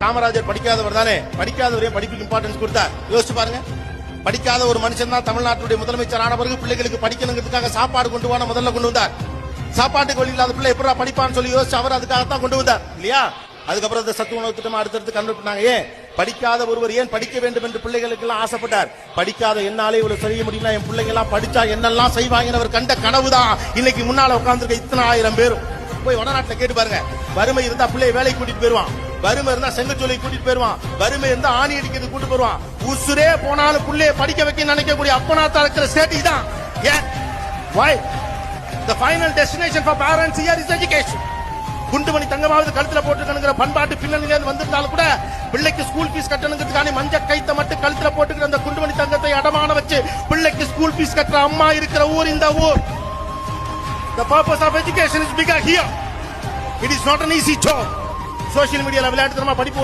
காமராஜர் படிக்காதவர் தானே, படிக்காதவரே படிப்புக்கு இம்பார்ட்டன்ஸ் கொடுத்தார். யோசிச்சு பாருங்க. படிக்காத ஒரு மனுஷன் தான் தமிழ்நாட்டுடைய முதலமைச்சர் ஆன பிறகு பிள்ளைகளுக்கு படிக்கணுங்கிறதுக்காக சாப்பாடு கொண்டு வான முதல்ல கொண்டு வந்தார். சாப்பாட்டுக்கு வழி இல்லாத பிள்ளை எப்படா படிப்பான்னு சொல்லி யோசிச்சு அவர் அதுக்காகத்தான் கொண்டு வந்தார் இல்லையா? அதுக்கப்புறம் இந்த சத்து உணவு திட்டம் அடுத்தடுத்து கன்வெர்ட் பண்ணாங்க. ஏன் படிக்காத ஒருவர் ஏன் படிக்க வேண்டும் என்று பிள்ளைகளுக்கு எல்லாம் ஆசைப்பட்டார். படிக்காத என்னாலே இவ்வளவு செய்ய முடியும்னா என் பிள்ளைங்க எல்லாம் படிச்சா என்னெல்லாம் செய்வாங்கன்னு அவர் கண்ட கனவுதான் இன்னைக்கு முன்னால உட்கார்ந்துருக்க இத்தனை ஆயிரம் பேரும். போய் வடநாட்டுல கேட்டு பாருங்க. வறுமை இருந்தா பிள்ளைய வேலைக்கு கூட்டிட்டு போயிருவான், வறுமை இருந்தா செங்கச்சோலை கூட்டிட்டு போயிருவான், வறுமை இருந்தா ஆணி அடிக்கிறது கூட்டிட்டு போயிருவான். உசுரே போனாலும் பிள்ளைய படிக்க வைக்க நினைக்கக்கூடிய அப்பனாத்தா இருக்கிற ஸ்டேட் தான். ஏன்? why the final destination for parents here is education. குண்டுமணி தங்கமாவது கழுத்துல போட்டுக்கணுங்கிற பண்பாட்டு பின்னணியில வந்திருந்தாலும் கூட பிள்ளைக்கு ஸ்கூல் ஃபீஸ் கட்டணுங்கிறதுக்கான மஞ்ச கைத்த மட்டும் கழுத்துல போட்டுக்கிற அந்த குண்டுமணி தங்கத்தை அடமான வச்சு பிள்ளைக்கு ஸ்கூல் ஃபீஸ் கட்டுற அம்மா இருக்கிற ஊர் இந்த ஊர். The purpose of education is bigger here. It is not an easy job. Social மீடியால விளையாட்டுத்தனமா படிப்பு